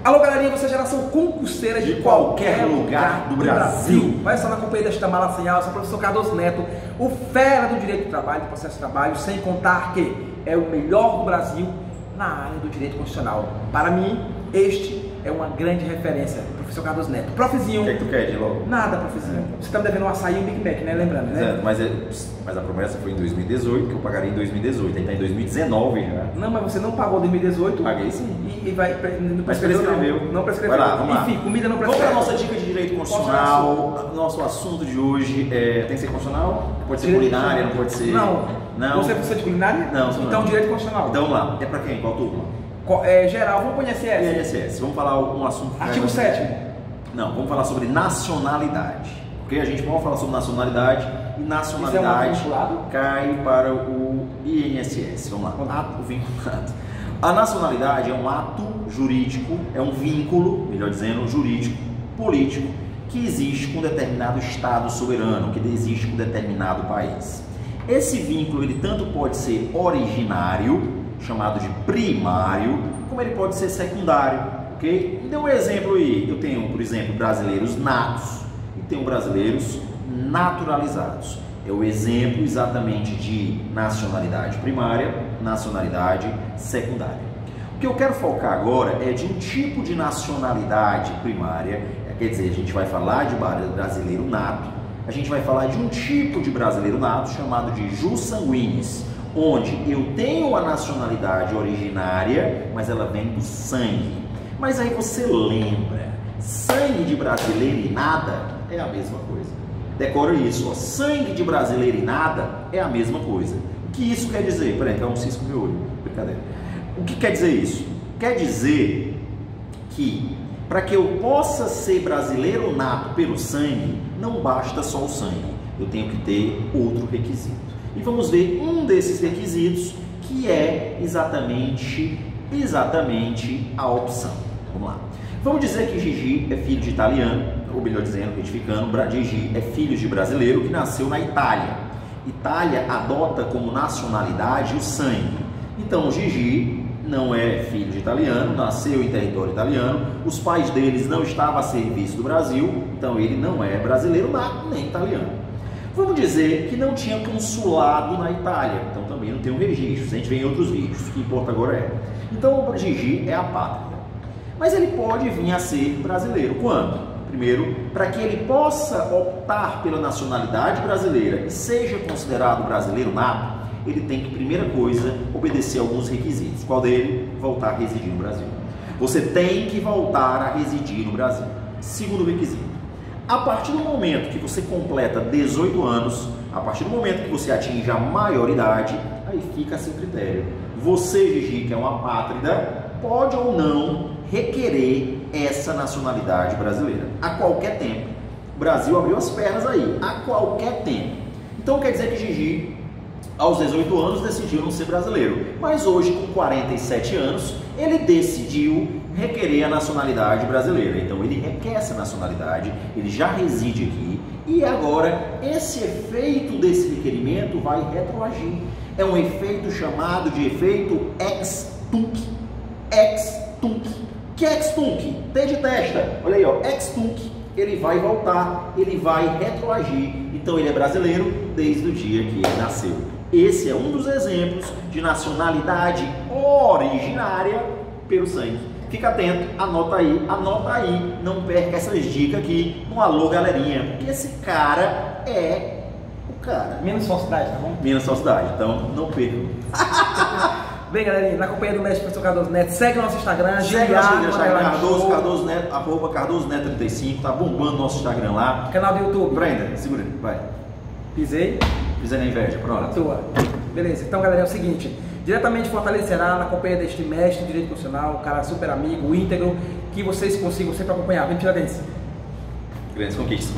Alô galerinha, você é geração concurseira de qualquer lugar do Brasil. Vai estar na companhia desta mala sem alça, professor Cardoso Neto, o fera do direito do trabalho, do processo de trabalho, sem contar que é o melhor do Brasil na área do direito constitucional. Para mim, este é uma grande referência, professor Cardoso Neto. Profezinho. O que é que tu quer de logo? Nada, profezinho. Você está me devendo um açaí e um Big Mac, né? Lembrando, né? Mas a promessa foi em 2018, que eu pagaria em 2018. Aí tá em 2019 já. Não, mas você não pagou em 2018. Paguei sim. E vai, não prescreveu. Não prescreveu. Vai lá, vamos lá. Enfim, comida não prescreveu. Vamos para a nossa dica de direito constitucional. Nosso assunto de hoje tem que ser constitucional? Pode ser culinária, não pode ser... Não. Você é professor de culinária? Não, então direito constitucional. Então vamos lá. É para quem? Qual turma? Geral, vamos pôr INSS. INSS. Vamos falar um assunto... Artigo 7º. Não, vamos falar sobre nacionalidade. Ok? A gente pode falar sobre nacionalidade e nacionalidade cai para o INSS. Vamos lá. Ato vinculado. A nacionalidade é um ato jurídico, é um vínculo, melhor dizendo, jurídico, político, que existe com determinado Estado soberano, que existe com determinado país. Esse vínculo, ele tanto pode ser originário, chamado de primário, como ele pode ser secundário, ok? Dê um exemplo aí. Eu tenho, por exemplo, brasileiros natos e tenho brasileiros naturalizados. É o exemplo exatamente de nacionalidade primária, nacionalidade secundária. O que eu quero focar agora é de um tipo de nacionalidade primária, quer dizer, a gente vai falar de brasileiro nato, a gente vai falar de um tipo de brasileiro nato chamado de jus sanguinis, onde eu tenho a nacionalidade originária, mas ela vem do sangue. Mas aí você lembra, sangue de brasileiro e nada é a mesma coisa. Decora isso, ó. Sangue de brasileiro e nada é a mesma coisa. O que isso quer dizer? Peraí, que é um cisco no meu olho. Brincadeira. O que quer dizer isso? Quer dizer que para que eu possa ser brasileiro nato pelo sangue, não basta só o sangue. Eu tenho que ter outro requisito. E vamos ver um desses requisitos, que é exatamente a opção. Vamos lá. Vamos dizer que Gigi é filho de italiano, ou melhor dizendo, retificando, Gigi é filho de brasileiro que nasceu na Itália. Itália adota como nacionalidade o sangue. Então, Gigi não é filho de italiano, nasceu em território italiano, os pais deles não estavam a serviço do Brasil, então ele não é brasileiro nem italiano. Vamos dizer que não tinha consulado na Itália, então também não tem um registro, a gente vê em outros vídeos, o que importa agora é. Então o Gigi é apátrida, mas ele pode vir a ser brasileiro. Quando? Primeiro, para que ele possa optar pela nacionalidade brasileira e seja considerado brasileiro nato, ele tem que, primeira coisa, obedecer a alguns requisitos. Qual dele? Voltar a residir no Brasil. Você tem que voltar a residir no Brasil. Segundo requisito. A partir do momento que você completa 18 anos, a partir do momento que você atinge a maioridade, aí fica a seu critério. Você, Gigi, que é uma apátrida, pode ou não requerer essa nacionalidade brasileira. A qualquer tempo. O Brasil abriu as pernas aí. A qualquer tempo. Então quer dizer que Gigi, aos 18 anos, decidiu não ser brasileiro. Mas hoje, com 47 anos, ele decidiu requerer a nacionalidade brasileira. Então ele requer essa nacionalidade, ele já reside aqui e agora esse efeito desse requerimento vai retroagir. É um efeito chamado de efeito ex-tunc. Ex-tunc. Que é ex-tunc? T de testa. Olha aí, ó, ex-tunc. Ele vai voltar, ele vai retroagir. Então ele é brasileiro desde o dia que ele nasceu. Esse é um dos exemplos de nacionalidade originária pelo sangue. Fica atento, anota aí, não perca essas dicas aqui no Alô Galerinha, porque esse cara é o cara. Menos falsidade, tá bom? Menos falsidade, então não perca. Bem, galerinha, na companhia do mestre professor Cardoso Neto, segue o nosso Instagram, Cardoso Neto, @CardosoNeto35, tá bombando nosso Instagram lá. Canal do YouTube. Brenda, segura, vai. Pisei na inveja, pronto. Tua. Beleza, então galera, é o seguinte, diretamente de Fortaleza, na companhia deste mestre de direito constitucional, um cara super amigo, íntegro, que vocês consigam sempre acompanhar. Vem, Tiradentes. Grandes conquistas,